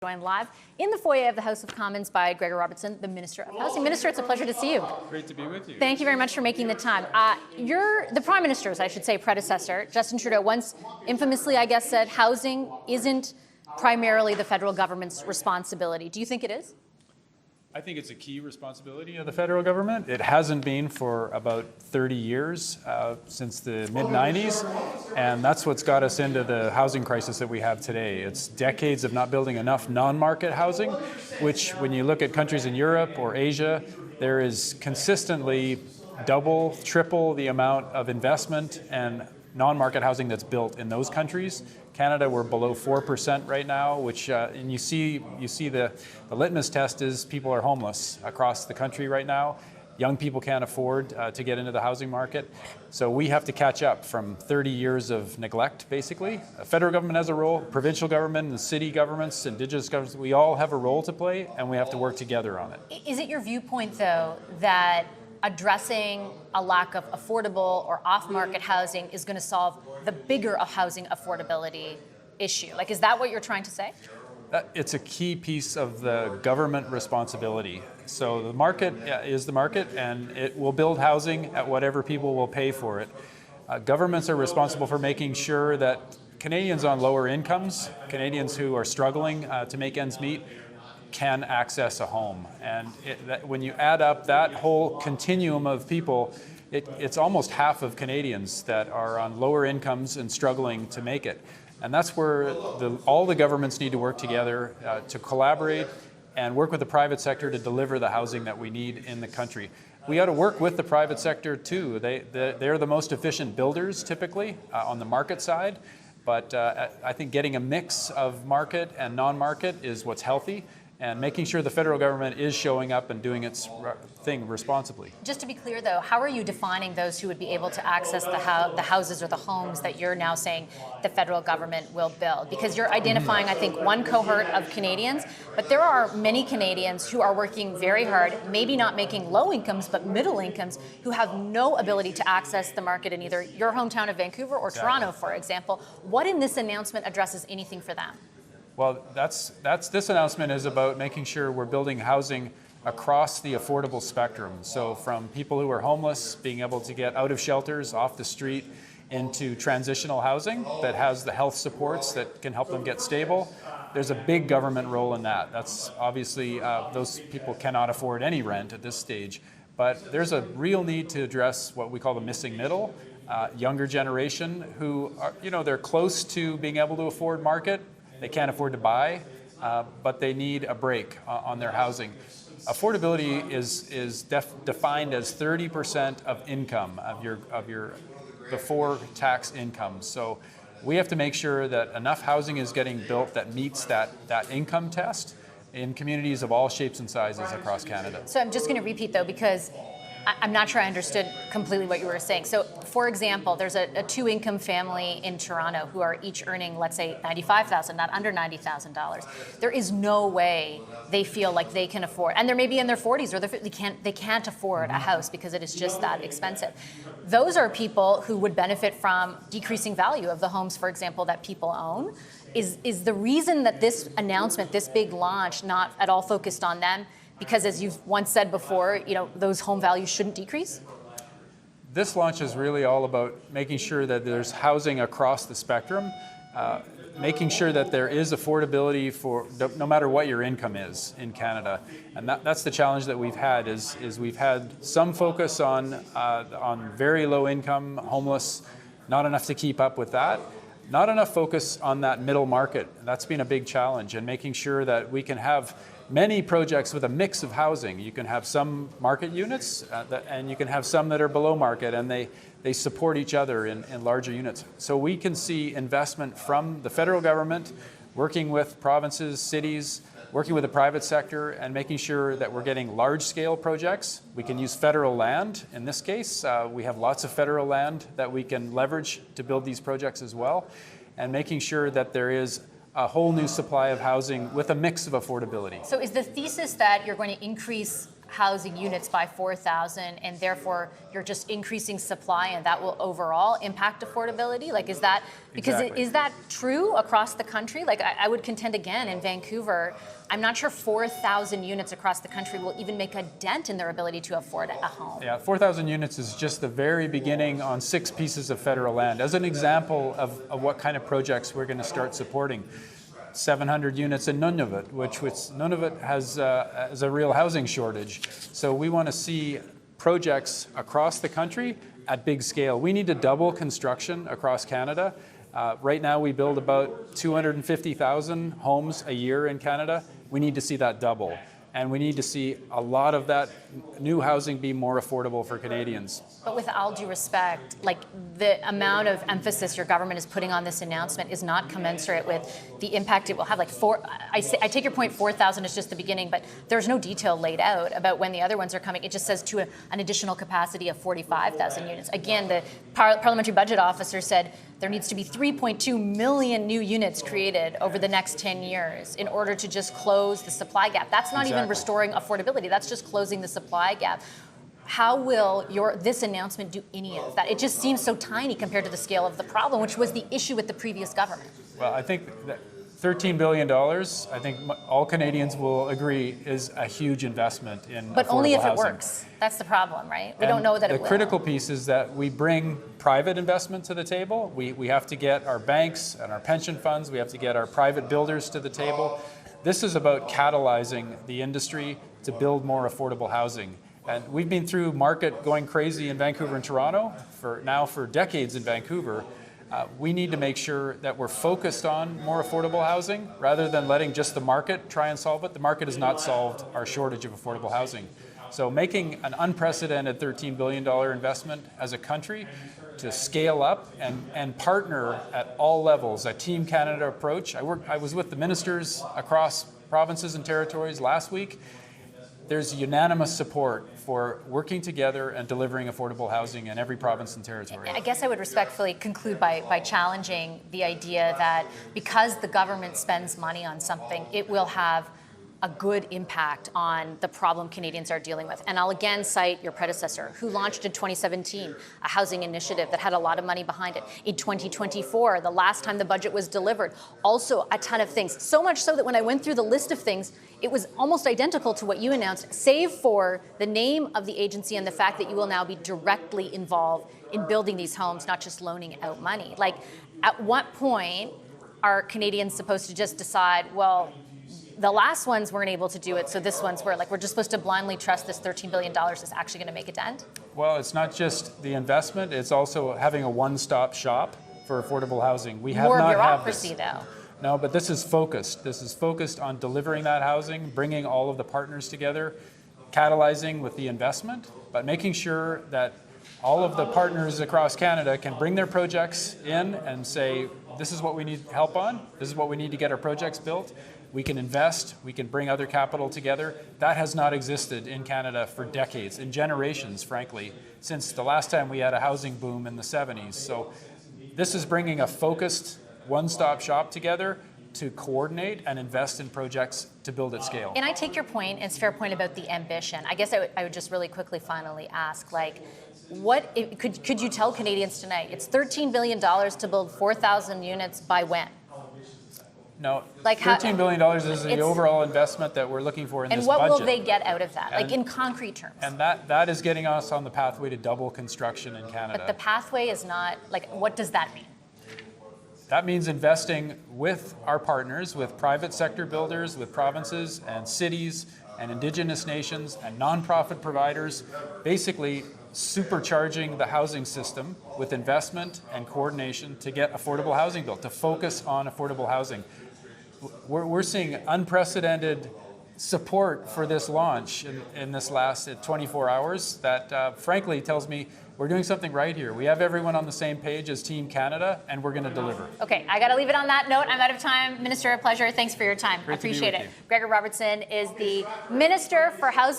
Joined live in the foyer of the House of Commons by Gregor Robertson, the Minister of Housing. Minister, it's a pleasure to see you. Great to be with you. Thank you very much for making the time. You're the Prime Minister's, I should say, predecessor, Justin Trudeau, once infamously, I guess, said housing isn't primarily the federal government's responsibility. Do you think it is? I think it's a key responsibility of the federal government. It hasn't been for about 30 years, since the mid-90s, and that's what's got us into the housing crisis that we have today. It's decades of not building enough non-market housing, which when you look at countries in Europe or Asia, there is consistently double, triple the amount of investment and non-market housing that's built in those countries. Canada, we're below 4% right now, which and you see the litmus test is people are homeless across the country right now. Young people can't afford to get into the housing market. So we have to catch up from 30 years of neglect, basically. The federal government has a role, provincial government, and city governments, Indigenous governments, we all have a role to play, and we have to work together on it. Is it your viewpoint, though, that addressing a lack of affordable or off-market housing is going to solve the bigger housing affordability issue? Like, is that what you're trying to say? It's a key piece of the government responsibility. So the market is the market, and it will build housing at whatever people will pay for it. Governments are responsible for making sure that Canadians on lower incomes, Canadians who are struggling to make ends meet, can access a home. And when you add up that whole continuum of people, it's almost half of Canadians that are on lower incomes and struggling to make it. And that's where all the governments need to work together to collaborate and work with the private sector to deliver the housing that we need in the country. We ought to work with the private sector too. They're the most efficient builders typically on the market side. But I think getting a mix of market and non-market is what's healthy, and making sure the federal government is showing up and doing its thing responsibly. Just to be clear, though, how are you defining those who would be able to access the houses or the homes that you're now saying the federal government will build? Because you're identifying, I think, one cohort of Canadians, but there are many Canadians who are working very hard, maybe not making low incomes, but middle incomes, who have no ability to access the market in either your hometown of Vancouver or Toronto, for example. What in this announcement addresses anything for them? Well, this announcement is about making sure we're building housing across the affordable spectrum. So from people who are homeless, being able to get out of shelters, off the street, into transitional housing that has the health supports that can help them get stable. There's a big government role in that. That's obviously, those people cannot afford any rent at this stage. But there's a real need to address what we call the missing middle, younger generation who are, they're close to being able to afford market. They can't afford to buy, but they need a break on their housing. Affordability is defined as 30% of income, of your before tax income. So we have to make sure that enough housing is getting built that meets that income test in communities of all shapes and sizes across Canada. So I'm just going to repeat, though, because I'm not sure I understood completely what you were saying. So, for example, there's a two-income family in Toronto who are each earning, let's say, $95,000, not under $90,000. There is no way they feel like they can afford, and they're maybe in their 40s or they can't afford a house because it is just that expensive. Those are people who would benefit from decreasing value of the homes, for example, that people own. Is the reason that this announcement, this big launch, not at all focused on them? Because as you've once said before, those home values shouldn't decrease? This launch is really all about making sure that there's housing across the spectrum, making sure that there is affordability for no matter what your income is in Canada. And that's the challenge that we've had is we've had some focus on very low income, homeless, not enough to keep up with that. Not enough focus on that middle market. That's been a big challenge, and making sure that we can have many projects with a mix of housing. You can have some market units, and you can have some that are below market, and they support each other in larger units. So we can see investment from the federal government, working with provinces, cities, working with the private sector, and making sure that we're getting large-scale projects. We can use federal land. In this case, we have lots of federal land that we can leverage to build these projects as well, and making sure that there is a whole new supply of housing with a mix of affordability. So is the thesis that you're going to increase housing units by 4,000, and therefore you're just increasing supply, and that will overall impact affordability? Like, is that, because Exactly. is that true across the country? Like, I would contend again in Vancouver, I'm not sure 4,000 units across the country will even make a dent in their ability to afford a home. Yeah, 4,000 units is just the very beginning on 6 pieces of federal land. As an example of what kind of projects we're going to start supporting. 700 units in Nunavut, which Nunavut has a real housing shortage. So we want to see projects across the country at big scale. We need to double construction across Canada. Right now we build about 250,000 homes a year in Canada. We need to see that double. And we need to see a lot of that new housing be more affordable for Canadians. But with all due respect, like the amount of emphasis your government is putting on this announcement is not commensurate with the impact it will have. Like I take your point, 4,000 is just the beginning, but there's no detail laid out about when the other ones are coming. It just says to an additional capacity of 45,000 units. Again, the parliamentary budget officer said there needs to be 3.2 million new units created over the next 10 years in order to just close the supply gap. That's not even restoring affordability. That's just closing the supply gap. How will this announcement do any of that? It just seems so tiny compared to the scale of the problem, which was the issue with the previous government. Well, I think that $13 billion, I think all Canadians will agree, is a huge investment in But only if affordable it housing. works. That's the problem, right? We don't know that it will. The critical piece is that we bring private investment to the table. We have to get our banks and our pension funds, we have to get our private builders to the table. This is about catalyzing the industry to build more affordable housing. And we've been through market going crazy in Vancouver and Toronto for decades in Vancouver. We need to make sure that we're focused on more affordable housing rather than letting just the market try and solve it. The market has not solved our shortage of affordable housing. So making an unprecedented $13 billion investment as a country to scale up and partner at all levels, a Team Canada approach. I was with the ministers across provinces and territories last week. There's unanimous support for working together and delivering affordable housing in every province and territory. I guess I would respectfully conclude by challenging the idea that because the government spends money on something, it will have a good impact on the problem Canadians are dealing with. And I'll again cite your predecessor, who launched in 2017 a housing initiative that had a lot of money behind it. In 2024, the last time the budget was delivered, also a ton of things. So much so that when I went through the list of things, it was almost identical to what you announced, save for the name of the agency and the fact that you will now be directly involved in building these homes, not just loaning out money. Like, at what point are Canadians supposed to just decide, well, the last ones weren't able to do it, so this one's we're just supposed to blindly trust this $13 billion is actually going to make a dent? Well, it's not just the investment, it's also having a one-stop shop for affordable housing. We have More not bureaucracy, had this. though. No, but this is focused. This is focused on delivering that housing, bringing all of the partners together, catalyzing with the investment, but making sure that all of the partners across Canada can bring their projects in and say, this is what we need help on, this is what we need to get our projects built. We can invest, we can bring other capital together. That has not existed in Canada for decades, in generations, frankly, since the last time we had a housing boom in the 70s. So this is bringing a focused one-stop shop together to coordinate and invest in projects to build at scale. And I take your point, and it's a fair point about the ambition. I guess I would just really quickly finally ask, like, could you tell Canadians tonight, it's $13 billion to build 4,000 units by when? No, Like $13 billion is the overall investment that we're looking for in this budget. And what will they get out of that, like in concrete terms? And that is getting us on the pathway to double construction in Canada. But the pathway is not, like, what does that mean? That means investing with our partners, with private sector builders, with provinces and cities and Indigenous nations and nonprofit providers, basically supercharging the housing system with investment and coordination to get affordable housing built, to focus on affordable housing. We're seeing unprecedented support for this launch in this last 24 hours that frankly tells me we're doing something right here. We have everyone on the same page as Team Canada, and we're going to deliver. Okay, I got to leave it on that note. I'm out of time. Minister, a pleasure. Thanks for your time. Great I appreciate to be with it. you. Gregor Robertson is the Minister for Housing.